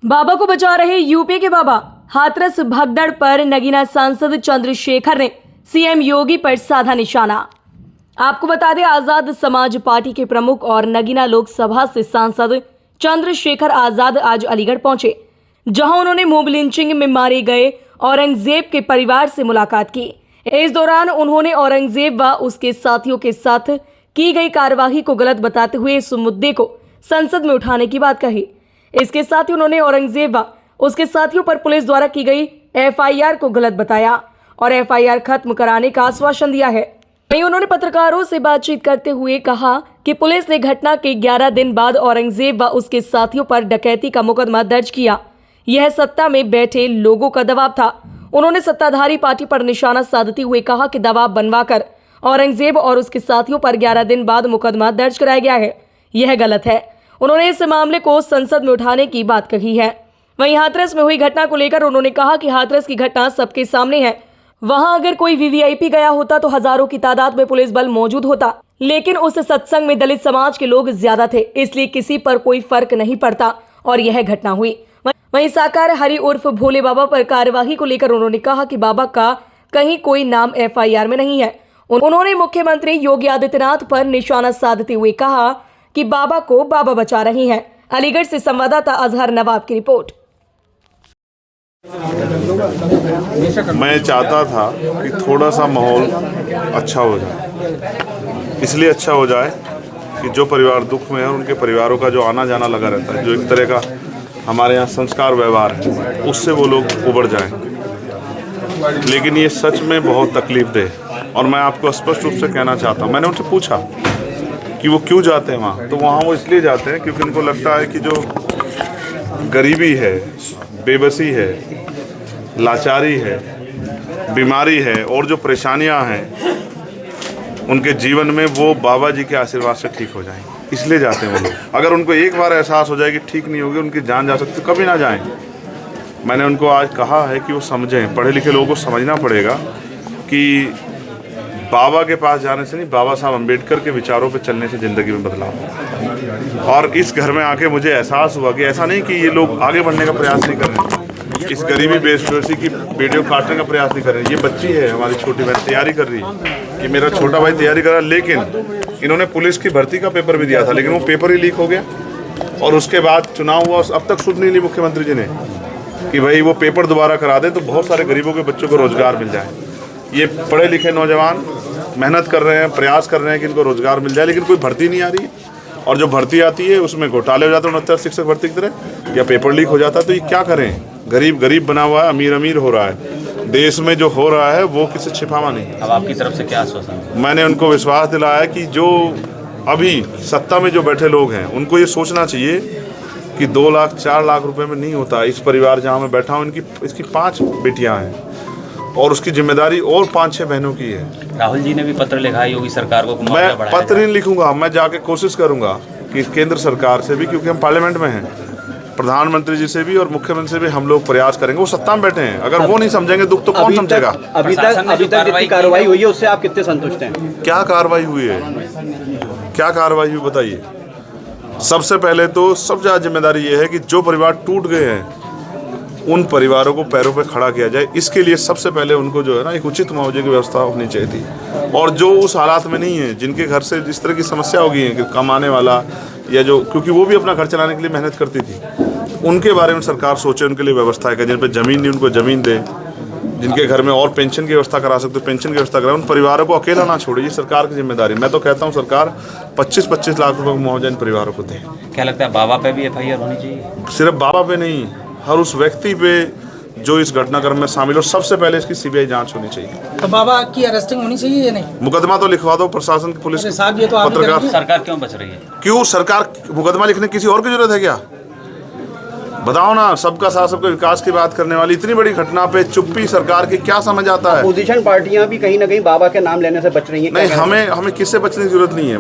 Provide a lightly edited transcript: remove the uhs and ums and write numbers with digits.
बाबा को बचा रहे यूपी के बाबा। हाथरस भगदड़ पर नगीना सांसद चंद्रशेखर ने सीएम योगी पर साधा निशाना। आपको बता दें, आजाद समाज पार्टी के प्रमुख और नगीना लोकसभा से सांसद चंद्रशेखर आजाद आज अलीगढ़ पहुंचे, जहां उन्होंने मोब लिंचिंग में मारे गए औरंगजेब के परिवार से मुलाकात की। इस दौरान उन्होंने औरंगजेब व उसके साथियों के साथ की गई कार्यवाही को गलत बताते हुए इस मुद्दे को संसद में उठाने की बात कही। इसके साथ ही उन्होंने औरंगजेब व उसके साथियों पर पुलिस द्वारा की गई एफआईआर को गलत बताया और एफआईआर खत्म कराने का आश्वासन दिया है। वहीं उन्होंने पत्रकारों से बातचीत करते हुए कहा कि पुलिस ने घटना के 11 दिन बाद औरंगजेब व उसके साथियों पर डकैती का मुकदमा दर्ज किया। यह सत्ता में बैठे लोगों का दबाव था। उन्होंने सत्ताधारी पार्टी पर निशाना साधते हुए कहा कि दबाव बनवाकर औरंगजेब और उसके साथियों पर 11 दिन बाद मुकदमा दर्ज कराया गया है, यह गलत है। उन्होंने इस मामले को संसद में उठाने की बात कही है। वहीं हाथरस में हुई घटना को लेकर उन्होंने कहा कि हाथरस की घटना सबके सामने है। वहां अगर कोई वीवीआईपी गया होता तो हजारों की तादाद में पुलिस बल मौजूद होता, लेकिन उस सत्संग में दलित समाज के लोग ज्यादा थे, इसलिए किसी पर कोई फर्क नहीं पड़ता और यह घटना हुई। वहीं साकार हरि उर्फ भोले बाबा पर कार्यवाही को लेकर उन्होंने कहा कि बाबा का कहीं कोई नाम एफआईआर में नहीं है। उन्होंने मुख्यमंत्री योगी आदित्यनाथ पर निशाना साधते हुए कहा कि बाबा को बाबा बचा रही हैं। अलीगढ़ से संवाददाता अजहर नवाब की रिपोर्ट। मैं चाहता था कि थोड़ा सा माहौल अच्छा हो जाए, इसलिए अच्छा हो जाए कि जो परिवार दुख में है उनके परिवारों का जो आना जाना लगा रहता है, जो एक तरह का हमारे यहाँ संस्कार व्यवहार है, उससे वो लोग उबर जाएं। लेकिन ये सच में बहुत तकलीफदेह, और मैं आपको स्पष्ट रूप से कहना चाहता हूँ, मैंने उनसे पूछा कि वो क्यों जाते हैं वहाँ, तो वहाँ वो इसलिए जाते हैं क्योंकि उनको लगता है कि जो गरीबी है, बेबसी है, लाचारी है, बीमारी है और जो परेशानियां हैं उनके जीवन में, वो बाबा जी के आशीर्वाद से ठीक हो जाएं, इसलिए जाते हैं वो लोग। अगर उनको एक बार एहसास हो जाए कि ठीक नहीं होगी, उनकी जान जा सकती, तो कभी ना जाएं। मैंने उनको आज कहा है कि वो समझें, पढ़े लिखे लोगों को समझना पड़ेगा कि बाबा के पास जाने से नहीं, बाबा साहब अम्बेडकर के विचारों पे चलने से ज़िंदगी में बदलाव हो। और इस घर में आके मुझे एहसास हुआ कि ऐसा नहीं कि ये लोग आगे बढ़ने का प्रयास नहीं कर रहे, इस गरीबी बेसुरसी की बेटियों को काटने का प्रयास नहीं कर रहे। ये बच्ची है हमारी छोटी बहन, तैयारी कर रही है कि मेरा छोटा भाई तैयारी कर रहा है, लेकिन इन्होंने पुलिस की भर्ती का पेपर भी दिया था, लेकिन वो पेपर ही लीक हो गया और उसके बाद चुनाव हुआ। अब तक सुध नहीं ली मुख्यमंत्री जी ने कि भाई वो पेपर दोबारा करा दे तो बहुत सारे गरीबों के बच्चों को रोजगार मिल जाए। ये पढ़े लिखे नौजवान मेहनत कर रहे हैं, प्रयास कर रहे हैं कि इनको रोजगार मिल जाए, लेकिन कोई भर्ती नहीं आ रही है। और जो भर्ती आती है उसमें घोटाले हो जाते हैं 69 शिक्षक भर्ती की तरह, या पेपर लीक हो जाता है। तो ये क्या करें, गरीब गरीब बना हुआ है, अमीर अमीर हो रहा है। देश में जो हो रहा है वो किसी छिपावा नहीं। अब आपकी तरफ से क्या आश्वासन? मैंने उनको विश्वास दिलाया कि जो अभी सत्ता में जो बैठे लोग हैं उनको ये सोचना चाहिए कि 2 लाख 4 लाख रुपए में नहीं होता। इस परिवार जहाँ मैं बैठा हूँ, इसकी 5 बेटियाँ हैं और उसकी जिम्मेदारी और 5-6 बहनों की है। राहुल जी ने भी पत्र लिखा है योगी सरकार को। मैं पत्र नहीं लिखूंगा, मैं जाके कोशिश करूंगा कि केंद्र सरकार से भी, क्योंकि हम पार्लियामेंट में हैं, प्रधानमंत्री जी से भी और मुख्यमंत्री से भी हम लोग प्रयास करेंगे। वो सत्ता में बैठे हैं, अगर वो नहीं समझेंगे दुख तो कौन समझेगा। अभी तक जितनी कार्रवाई हुई है उससे आप कितने संतुष्ट हैं? क्या कार्रवाई हुई है, क्या कार्रवाई हुई बताइए। सबसे पहले तो सबसे ज्यादा जिम्मेदारी ये है कि जो परिवार टूट गए हैं उन परिवारों को पैरों पे खड़ा किया जाए। इसके लिए सबसे पहले उनको जो है ना एक उचित मुआवजे की व्यवस्था होनी चाहिए थी। और जो उस हालात में नहीं है, जिनके घर से जिस तरह की समस्या हो गई है कि कमाने वाला या जो, क्योंकि वो भी अपना घर चलाने के लिए मेहनत करती थी, उनके बारे में सरकार सोचे, उनके लिए व्यवस्था करे। जिन पर ज़मीन नहीं उनको ज़मीन दे, जिनके घर में और पेंशन की व्यवस्था करा सकते पेंशन की व्यवस्था कराए। उन परिवारों को अकेला ना छोड़े, ये सरकार की जिम्मेदारी। मैं तो कहता हूँ सरकार 25-25 लाख रुपये का मुआवजा इन परिवारों को दे। क्या लगता है बाबा पे भी एफआईआर होनी चाहिए? सिर्फ बाबा पे नहीं, हर उस व्यक्ति पे जो इस घटनाक्रम में शामिल हो। सबसे पहले इसकी सीबीआई जांच होनी चाहिए। तो बाबा की अरेस्टिंग होनी चाहिए या नहीं? मुकदमा तो लिखवा दो प्रशासन की, पुलिस, पत्रकार। सरकार क्यों बच रही है? क्यों सरकार मुकदमा लिखने किसी और की जरूरत है क्या? बताओ ना। सबका साथ सबका विकास की बात करने वाली इतनी बड़ी घटना पे चुप्पी सरकार की क्या समझ आता है? अपोजिशन पार्टियां भी कहीं ना कहीं बाबा के नाम लेने से बच रही हैं। नहीं, हमें किससे बचने की जरूरत नहीं है।